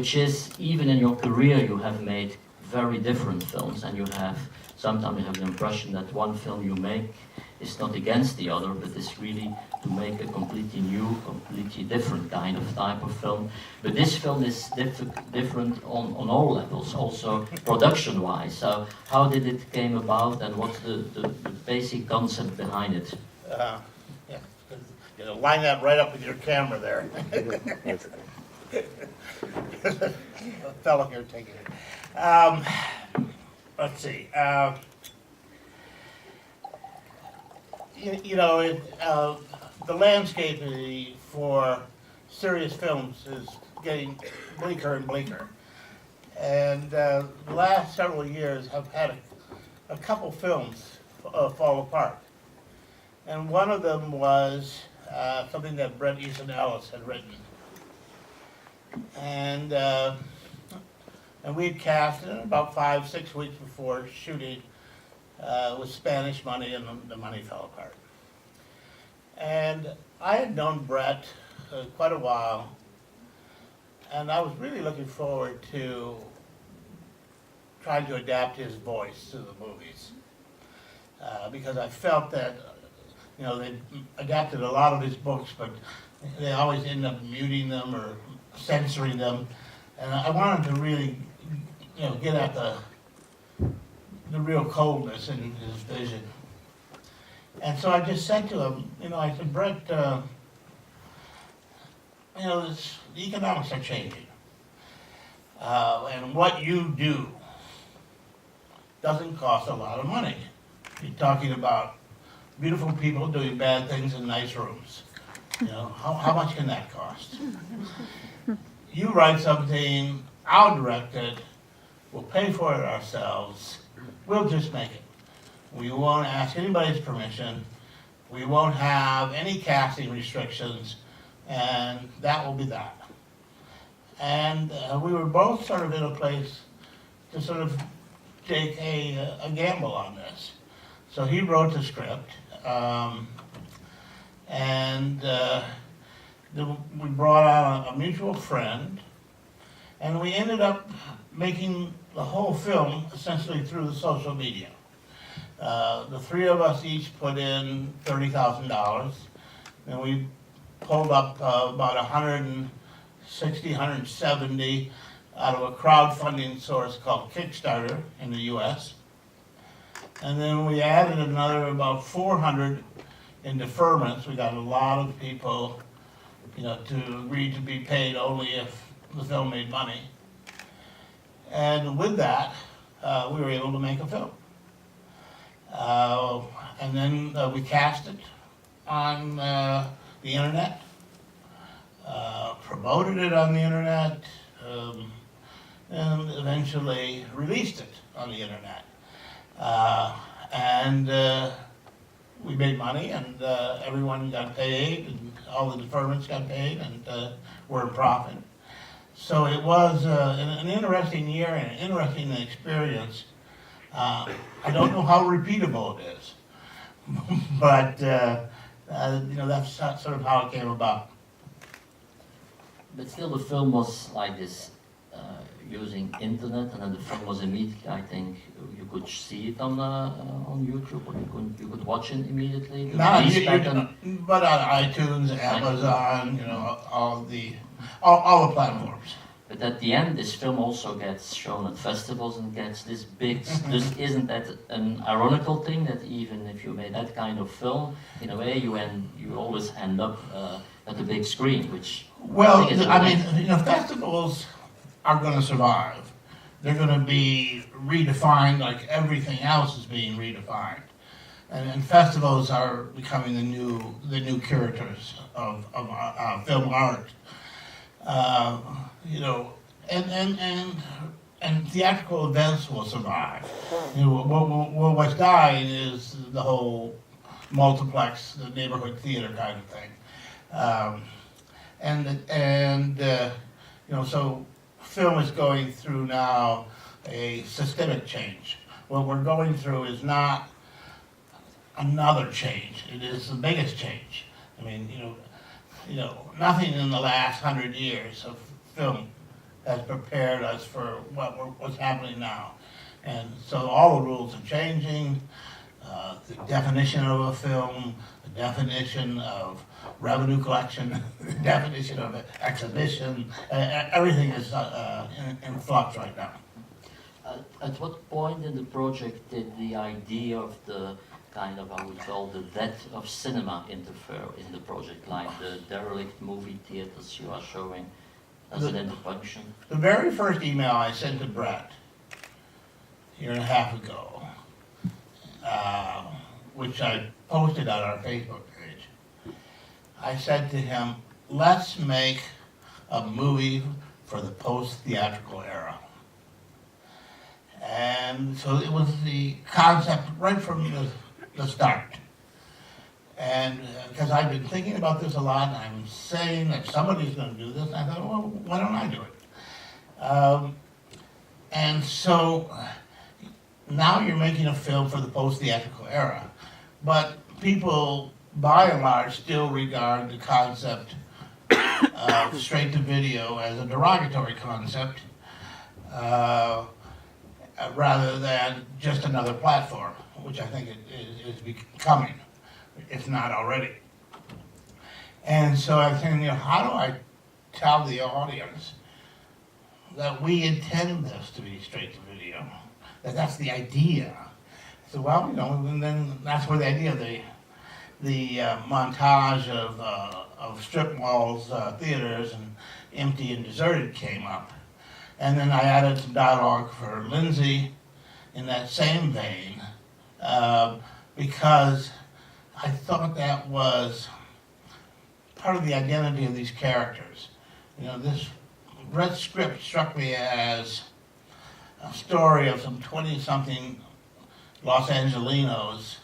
which is, even in your career, you have made very different films, and sometimes you have the impression that one film you make is not against the other, but is really to make a completely new, completely different type of film. But this film is different on all levels, also production-wise. So how did it came about, and what's the basic concept behind it? Yeah, you know, line that right up with your camera there. The fellow here taking it. Let's see. The landscape for serious films is getting bleaker and bleaker. And the last several years have had a couple films fall apart. And one of them was something that Bret Easton Ellis had written. And we had cast it about 5-6 weeks before shooting with Spanish money, and the money fell apart. And I had known Bret quite a while, and I was really looking forward to trying to adapt his voice to the movies, because I felt that, you know, they adapted a lot of his books, but they always end up muting them or censoring them, and I wanted to really, you know, get at the real coldness in his vision. And so I just said to him, you know, I said, Bret, you know, the economics are changing, and what you do doesn't cost a lot of money. You're talking about beautiful people doing bad things in nice rooms. You know, how much can that cost? You write something, I'll direct it, we'll pay for it ourselves, we'll just make it. We won't ask anybody's permission, we won't have any casting restrictions, and that will be that. And we were both sort of in a place to sort of take a gamble on this. So he wrote the script, we brought out a mutual friend, and we ended up making the whole film essentially through the social media. The three of us each put in $30,000, and we pulled up about 160, 170 out of a crowdfunding source called Kickstarter in the US. And then we added another about 400 in deferments. We got a lot of people, you know, to agree to be paid only if the film made money. And with that, we were able to make a film. And then we cast it on the internet, promoted it on the internet, and eventually released it on the internet. We made money, and everyone got paid, and all the deferments got paid, and were in profit. So it was an interesting year and an interesting experience. I don't know how repeatable it is, but you know, that's sort of how it came about. But still, the film was like this, using internet, and then the film was immediately, I think, you could see it on YouTube, or you could watch it immediately. But on iTunes, Amazon, you know, all the platforms. But at the end, this film also gets shown at festivals and gets this big. Isn't that an ironical thing, that even if you made that kind of film, in a way you always end up at the big screen, which well, I mean, you know, festivals are going to survive. They're going to be redefined like everything else is being redefined, and festivals are becoming the new curators of film art. You know, and theatrical events will survive. You know, what's dying is the whole multiplex, the neighborhood theater kind of thing. You know, so film is going through now a systemic change. What we're going through is not another change. It is the biggest change. I mean, you know, nothing in the last 100 years of film has prepared us for what's happening now. And so all the rules are changing, the definition of a film, the definition of revenue collection, the definition of exhibition, everything is in flux right now. At what point in the project did the idea of the kind of, I would call, the death of cinema interfere in the project, like the derelict movie theaters you are showing as an intervention? The very first email I sent to Brett, a year and a half ago, which I posted on our Facebook page, I said to him, let's make a movie for the post-theatrical era. And so it was the concept right from the start. And because I've been thinking about this a lot, and I'm saying that somebody's going to do this, and I thought, well, why don't I do it? And so now you're making a film for the post-theatrical era. But people, by and large, still regard the concept of straight-to-video as a derogatory concept, rather than just another platform, which I think it is becoming, if not already. And so I'm thinking, how do I tell the audience that we intend this to be straight to video? That's the idea. So, well, and then that's where the idea of the montage of strip malls, theaters, and empty and deserted came up. And then I added some dialogue for Lindsay in that same vein, because I thought that was part of the identity of these characters. This red script struck me as a story of some 20-something Los Angelinos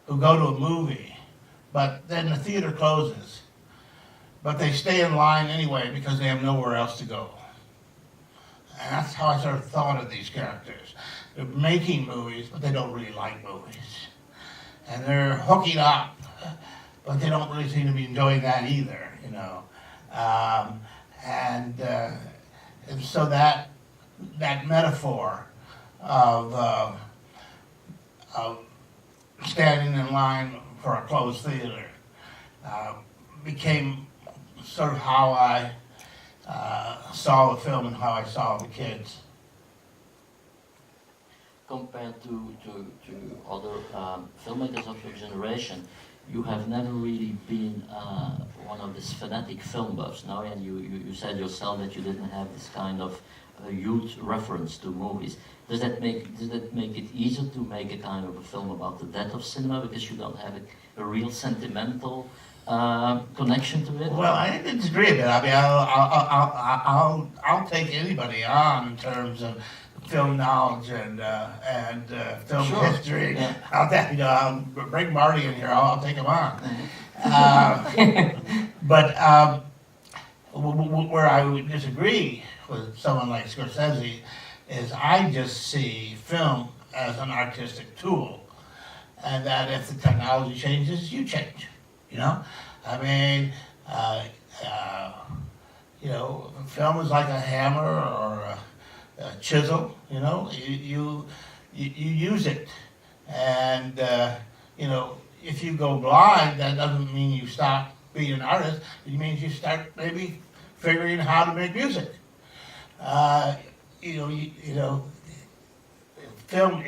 who go to a movie, but then the theater closes. But they stay in line anyway because they have nowhere else to go. And that's how I sort of thought of these characters. They're making movies, but they don't really like movies. And they're hooking up, but they don't really seem to be enjoying that either, And so that metaphor of standing in line for a closed theater became sort of how I saw the film and how I saw the kids. Compared to other filmmakers of your generation, you have never really been one of these fanatic film buffs, no? And you said yourself that you didn't have this kind of youth reference to movies. Does that make it easier to make a kind of a film about the death of cinema because you don't have a real sentimental connection to it? Well, I disagree a bit. I mean, I'll take anybody on in terms of film knowledge and film history. Yeah. I'll bring Marty in here. I'll take him on. But where I would disagree with someone like Scorsese is I just see film as an artistic tool, and that if the technology changes, you change. I mean, film is like a hammer or a chisel. You use it, and if you go blind, that doesn't mean you stop being an artist. It means you start maybe figuring how to make music. Film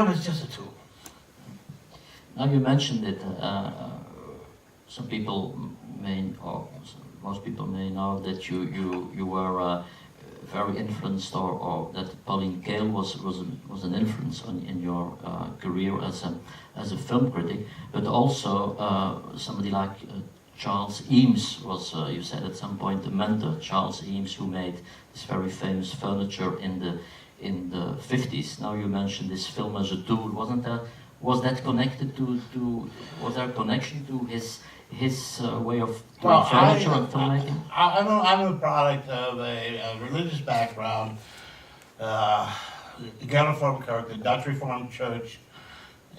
is just a tool. Now you mentioned it, some people most people may know that you were very influenced, or that Pauline Kael was an influence in your career as a film critic, but also somebody like Charles Eames was, you said at some point, the mentor. Charles Eames, who made this very famous furniture in the 50s. Now you mentioned this film as a tool. Was that connected to was there a connection to his way of doing furniture and filmmaking? I'm a product of a religious background. The Reformed Kirk, the Dutch Reformed Church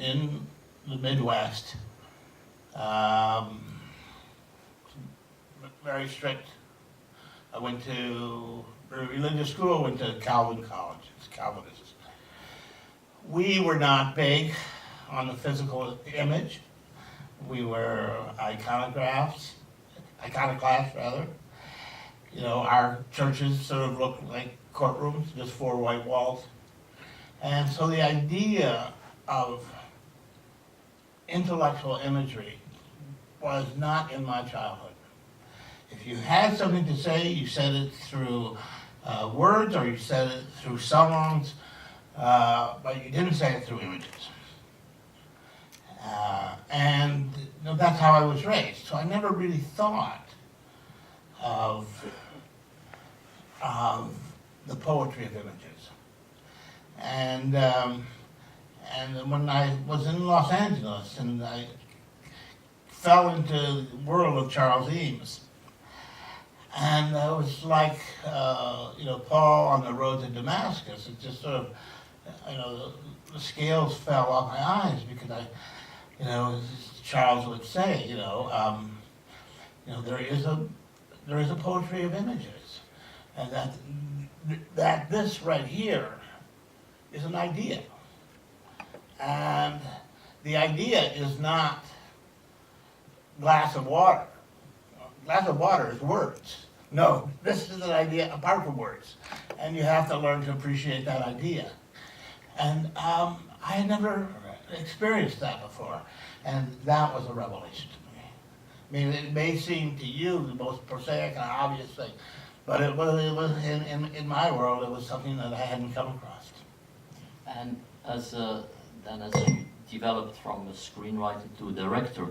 in the Midwest. very strict. I went to religious school, went to Calvin College, it's Calvinist. We were not big on the physical image. We were iconoclasts rather. You know, our churches sort of looked like courtrooms, just four white walls. And so the idea of intellectual imagery was not in my childhood. If you had something to say, you said it through words or you said it through songs, but you didn't say it through images. And you know, that's how I was raised. So I never really thought of the poetry of images. And when I was in Los Angeles and I fell into the world of Charles Eames, and it was like, you know, Paul on the road to Damascus. It just sort of, you know, the scales fell off my eyes because I, you know, as Charles would say, you know, there is a poetry of images, and that this right here is an idea, and the idea is not glass of water. Glass of water is words. No, this is an idea apart from words. And you have to learn to appreciate that idea. And I had never experienced that before. And that was a revelation to me. I mean, it may seem to you the most prosaic and obvious thing, but it was in my world, it was something that I hadn't come across. And as you developed from a screenwriter to a director,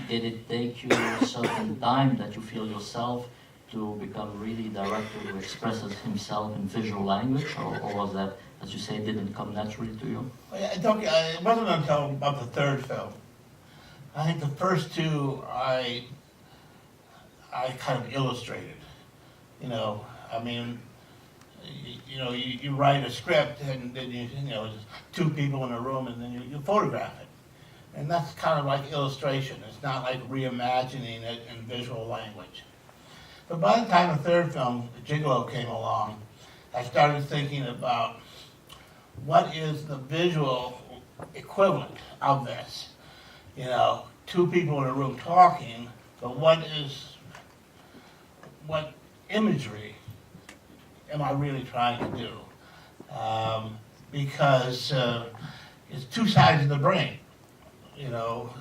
did it take you a certain time that you feel yourself to become really a director who expresses himself in visual language, or was that, as you say, didn't come naturally to you? It wasn't until about the third film. I think the first two I kind of illustrated. You know, I mean, you write a script and then you know, there's two people in a room and then you photograph it. And that's kind of like illustration. It's not like reimagining it in visual language. But by the time the third film, Gigolo, came along, I started thinking about what is the visual equivalent of this. You know, two people in a room talking, but what imagery am I really trying to do? Because it's two sides of the brain, you know,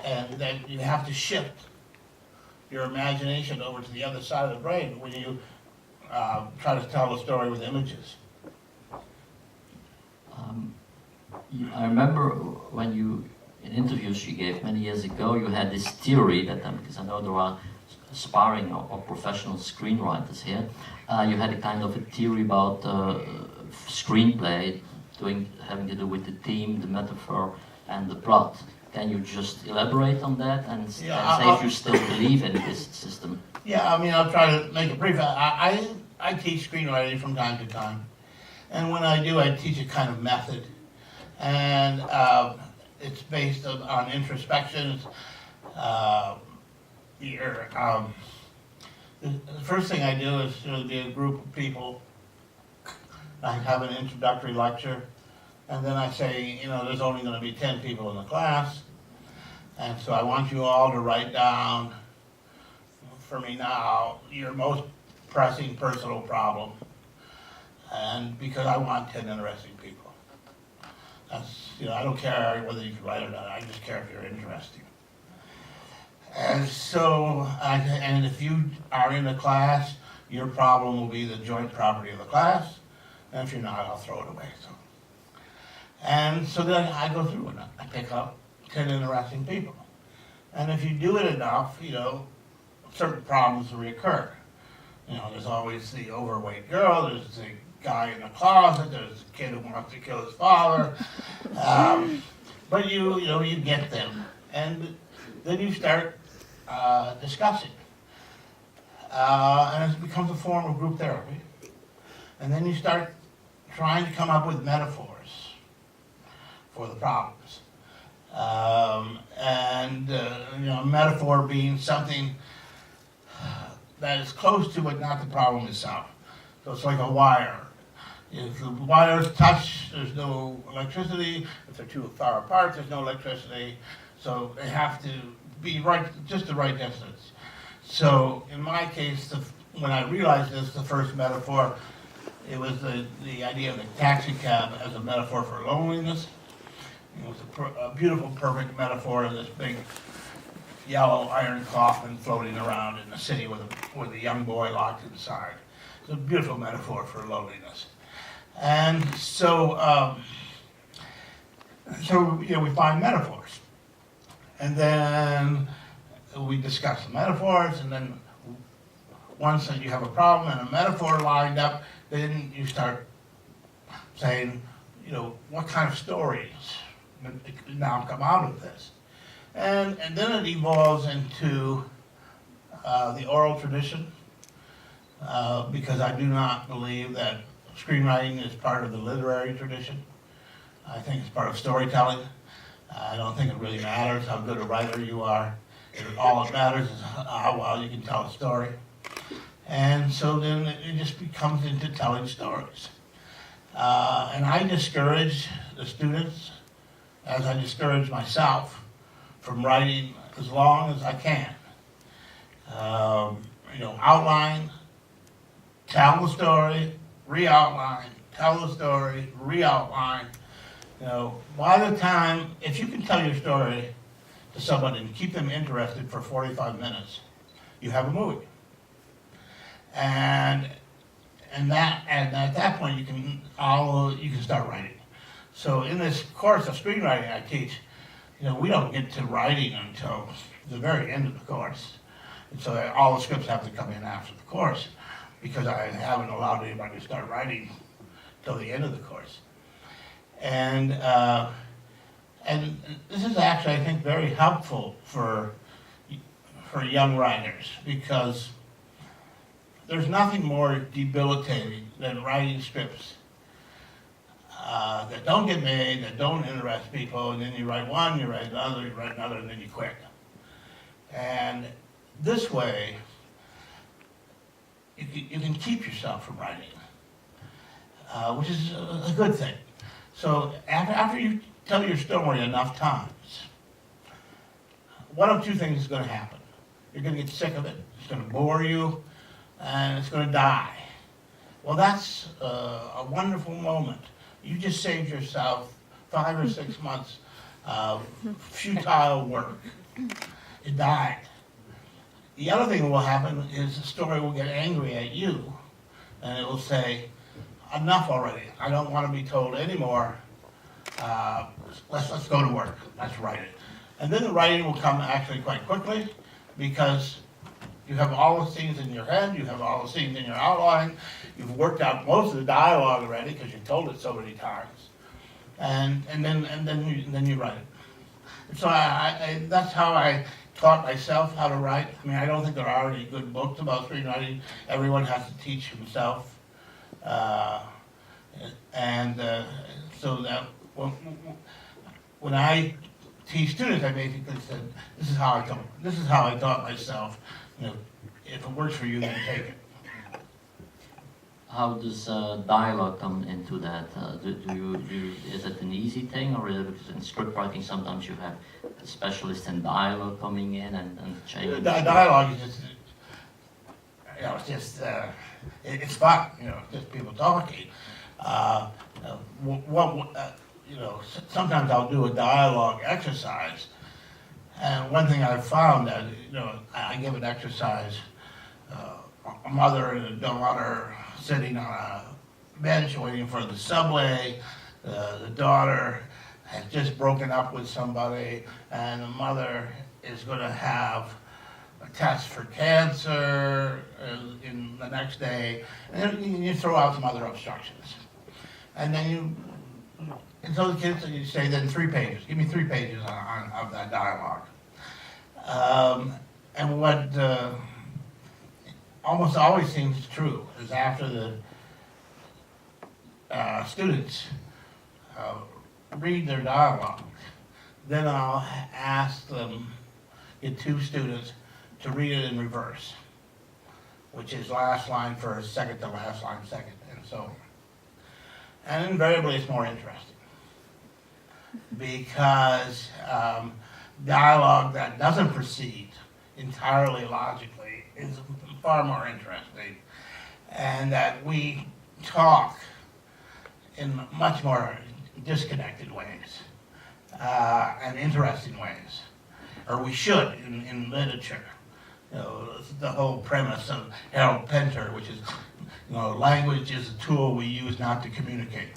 and then you have to shift your imagination over to the other side of the brain when you try to tell a story with images. I remember when you, in interviews you gave many years ago, you had this theory that, because I know there are aspiring or professional screenwriters here, you had a kind of a theory about screenplay having to do with the theme, the metaphor, and the plot. Can you just elaborate on that and say if you still believe in this system? Yeah, I mean, I'll try to make it brief. I teach screenwriting from time to time. And when I do, I teach a kind of method. And it's based on introspection. The first thing I do is to be a group of people. I have an introductory lecture. And then I say, you know, there's only going to be 10 people in the class. And so I want you all to write down, for me now, your most pressing personal problem. And because I want 10 interesting people. That's, you know, I don't care whether you can write or not. I just care if you're interesting. And so, and if you are in the class, your problem will be the joint property of the class. And if you're not, I'll throw it away. So. And so then I go through and I pick up 10 interesting people. And if you do it enough, you know, certain problems will reoccur. You know, there's always the overweight girl, there's the guy in the closet, there's the kid who wants to kill his father. But you get them. And then you start discussing. And it becomes a form of group therapy. And then you start trying to come up with metaphors for the problems. A metaphor being something that is close to but not the problem itself. So it's like a wire. If the wires touch, there's no electricity. If they're too far apart, there's no electricity. So they have to be right, just the right distance. So in my case, when I realized this, the first metaphor, it was the idea of the taxi cab as a metaphor for loneliness. It was a beautiful, perfect metaphor of this big yellow iron coffin floating around in the city with a young boy locked inside. It's a beautiful metaphor for loneliness. And so, we find metaphors. And then we discuss the metaphors, and then once you have a problem and a metaphor lined up, then you start saying, what kind of stories now come out of this. And then it evolves into the oral tradition, because I do not believe that screenwriting is part of the literary tradition. I think it's part of storytelling. I don't think it really matters how good a writer you are. All that matters is how well you can tell a story. And so then it just becomes into telling stories. And I discourage the students, as I discourage myself, from writing as long as I can. Outline, tell the story, re-outline, tell the story, re-outline. By the time, if you can tell your story to someone and keep them interested for 45 minutes, you have a movie. And at that point you can start writing. So in this course of screenwriting I teach, we don't get to writing until the very end of the course. And so all the scripts have to come in after the course, because I haven't allowed anybody to start writing till the end of the course. And this is actually, I think, very helpful for young writers, because there's nothing more debilitating than writing scripts that don't get made, that don't interest people, and then you write one, you write another, and then you quit. And this way, you can keep yourself from writing, which is a good thing. So after you tell your story enough times, one of two things is going to happen. You're going to get sick of it, it's going to bore you, and it's going to die. Well, that's a wonderful moment. You just saved yourself 5 or 6 months of futile work. It died. The other thing that will happen is the story will get angry at you, and it will say, enough already. I don't want to be told anymore. Let's go to work. Let's write it. And then the writing will come actually quite quickly, because you have all the scenes in your head, you have all the scenes in your outline, you've worked out most of the dialogue already because you've told it so many times, and then you write it. So that's how I taught myself how to write. I mean, I don't think there are any good books about screenwriting. Everyone has to teach himself, so that when I teach students, I basically said, this is how I taught myself. If it works for you, then take it. How does dialogue come into that? Is it an easy thing, or is it, because in script writing sometimes you have specialists in dialogue coming in and changing? Dialogue is just, it's fun, just people talking. Sometimes I'll do a dialogue exercise, and one thing I've found that, I give an exercise, a mother and a daughter sitting on a bench waiting for the subway. The daughter has just broken up with somebody, and the mother is going to have a test for cancer in the next day, and then you throw out some other obstructions. And then and so the kids, you say, then 3 pages. Give me 3 pages of that dialogue. And what almost always seems true is after the students read their dialogue, then I'll ask them, get two students to read it in reverse, which is last line first, second to last line second, and so on. And invariably it's more interesting because dialogue that doesn't proceed entirely logically is far more interesting, and that we talk in much more disconnected ways and interesting ways, or we should in literature. You know, the whole premise of Harold Pinter, which is, you know, language is a tool we use not to communicate.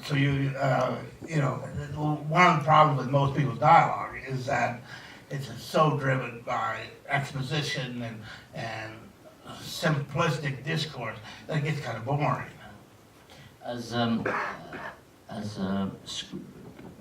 So you know, one of the problems with most people's dialogue is that it's so driven by exposition and simplistic discourse that it gets kind of boring. As a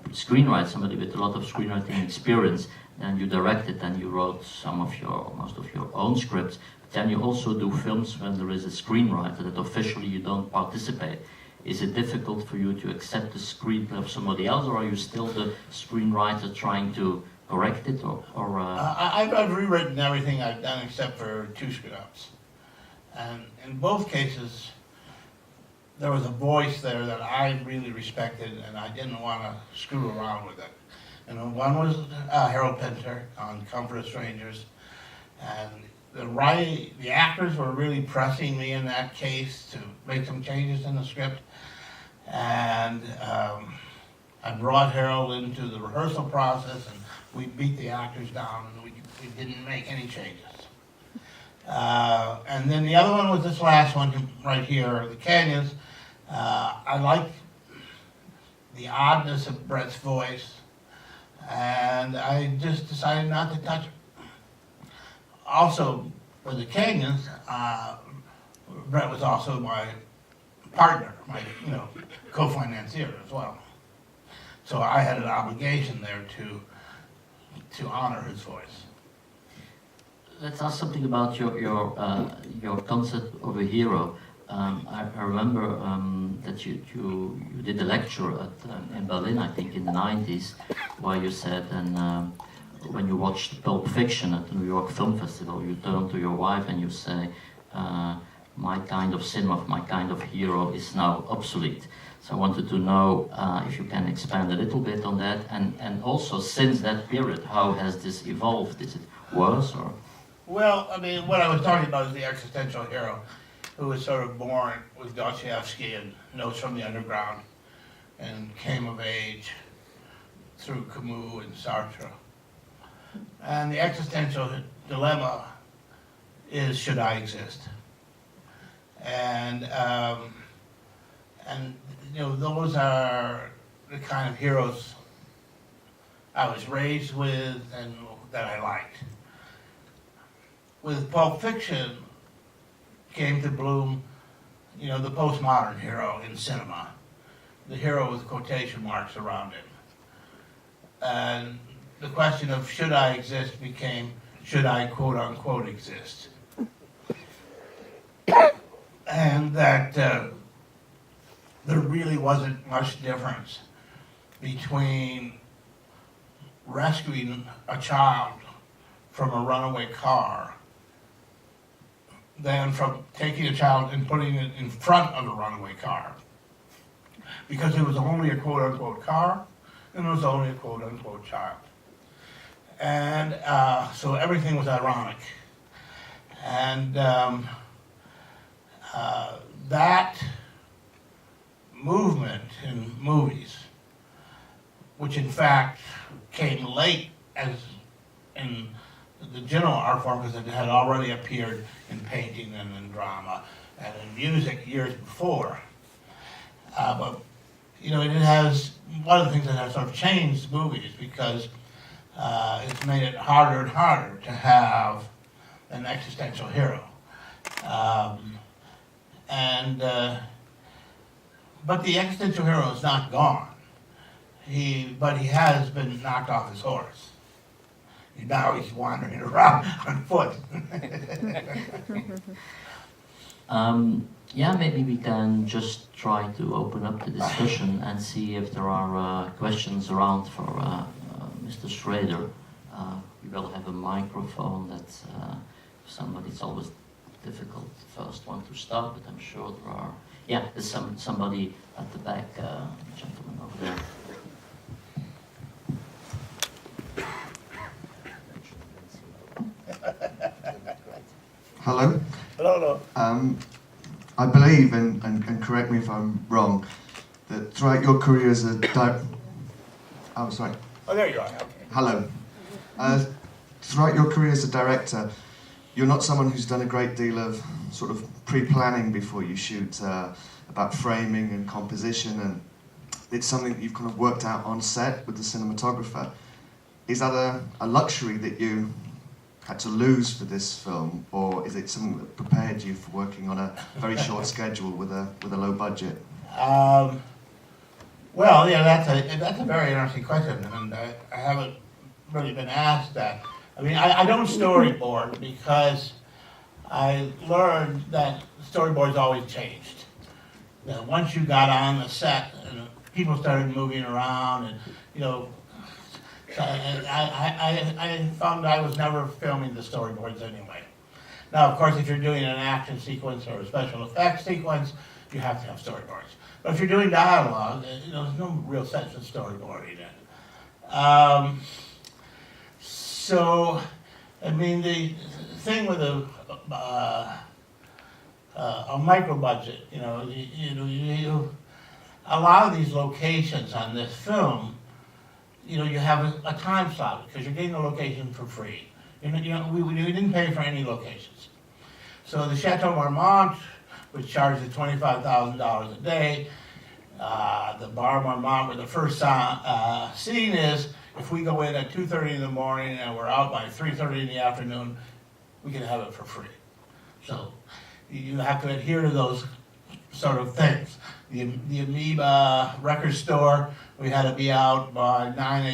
screenwriter, somebody with a lot of screenwriting experience, and you directed and you wrote most of your own scripts, but then you also do films when there is a screenwriter that officially you don't participate. Is it difficult for you to accept the screenplay of somebody else, or are you still the screenwriter trying to correct it, or I've rewritten everything I've done except for two screw-ups. And in both cases, there was a voice there that I really respected, and I didn't want to screw around with it. And one was Harold Pinter on Comfort of Strangers, and the actors were really pressing me in that case to make some changes in the script. And I brought Harold into the rehearsal process, and we beat the actors down, and we didn't make any changes. And then the other one was this last one right here, The Canyons. I liked the oddness of Brett's voice, and I just decided not to touch it. Also, for The Canyons, Brett was also my partner, my co-financier as well. So I had an obligation there to honor his voice. let's ask something about your concept of a hero. I remember that you did a lecture in Berlin, I think in the 90s, where you said, and when you watched Pulp Fiction at the New York Film Festival, you turn to your wife and you say, my kind of cinema, my kind of hero is now obsolete. So I wanted to know if you can expand a little bit on that, and also since that period, how has this evolved? Is it worse or? Well, I mean, what I was talking about is the existential hero who was sort of born with Dostoevsky and Notes from the Underground and came of age through Camus and Sartre. And the existential dilemma is, should I exist? And you know, those are the kind of heroes I was raised with and that I liked. With Pulp Fiction came to bloom, you know, the postmodern hero in cinema, the hero with quotation marks around him. And the question of should I exist became, should I quote unquote exist? And that there really wasn't much difference between rescuing a child from a runaway car than from taking a child and putting it in front of a runaway car. Because it was only a quote-unquote car, and it was only a quote-unquote child. And so everything was ironic. And that movement in movies, which in fact came late as in the general art form, because it had already appeared in painting and in drama and in music years before. But you know, it has, one of the things that has sort of changed movies, because it's made it harder and harder to have an existential hero. But the existential hero is not gone. But he has been knocked off his horse. Now he's wandering around on foot. Yeah, maybe we can just try to open up the discussion and see if there are questions around for Mr. Shrader. We will have a microphone that it's always difficult, the first one to start, but I'm sure there are. Yeah, there's somebody at the back, gentleman over there. Hello. Hello. I believe, and correct me if I'm wrong, that throughout your career as a oh, sorry. Oh, there you are. Okay. Hello. Throughout your career as a director, you're not someone who's done a great deal of sort of pre-planning before you shoot about framing and composition, and it's something that you've kind of worked out on set with the cinematographer. Is that a luxury that you had to lose for this film, or is it something that prepared you for working on a very short schedule with a low budget? Well, yeah, that's a very interesting question, and I haven't really been asked that. I mean, I don't storyboard because I learned that storyboards always changed. You know, once you got on the set and people started moving around, and you know, so I found I was never filming the storyboards anyway. Now, of course, if you're doing an action sequence or a special effects sequence, you have to have storyboards. But if you're doing dialogue, you know, there's no real sense of storyboarding it. So, I mean, the thing with a micro budget, you know, a lot of these locations on this film, you know, you have a time slot because you're getting the location for free. We didn't pay for any locations. So the Chateau Marmont, which charges $25,000 a day, the Bar Marmont, where the first scene is, if we go in at 2:30 in the morning and we're out by 3:30 in the afternoon, we can have it for free. So you have to adhere to those sort of things. The Amoeba record store, we had to be out by 9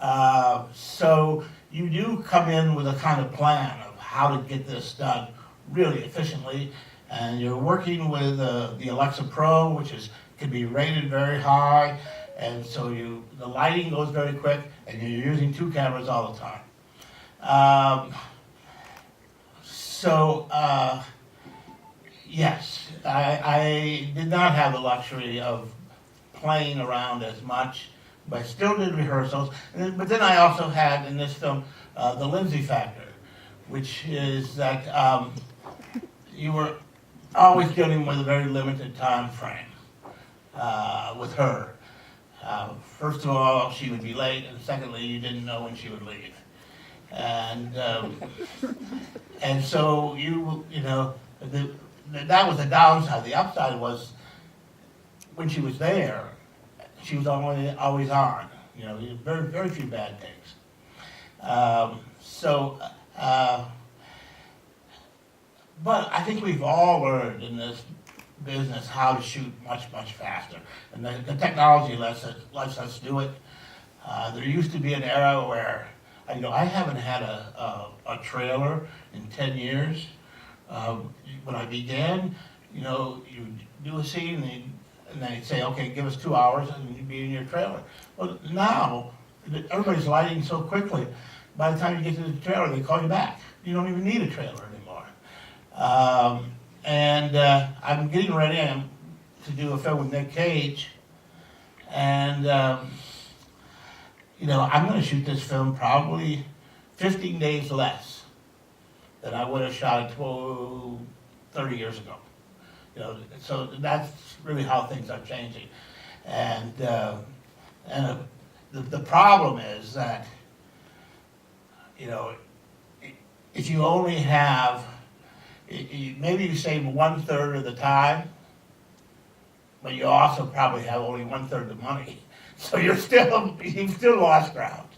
a.m. So you do come in with a kind of plan of how to get this done really efficiently, and you're working with the Alexa Pro, which can be rated very high, and so the lighting goes very quick, and you're using 2 cameras all the time. Yes, I did not have the luxury of playing around as much, but I still did rehearsals. But then I also had in this film the Lindsay factor, which is that you were always dealing with a very limited time frame with her. First of all, she would be late, and secondly, you didn't know when she would leave. And so you know, that was the downside. The upside was when she was there, she was always on. You know, very, very few bad days. But I think we've all learned in this business how to shoot much, much faster. And the technology lets us do it. There used to be an era where, you know, I haven't had a trailer in 10 years. When I began, you know, you do a scene and then you'd say, okay, give us 2 hours and you'd be in your trailer. Well, now, everybody's lighting so quickly, by the time you get to the trailer, they call you back. You don't even need a trailer anymore. I'm getting ready to do a film with Nick Cage, and you know, I'm going to shoot this film probably 15 days less than I would have shot it 30 years ago. You know, so that's really how things are changing, and the problem is that, you know, if you only have, maybe you save 1/3 of the time, but you also probably have only 1/3 of the money. So you've still lost ground.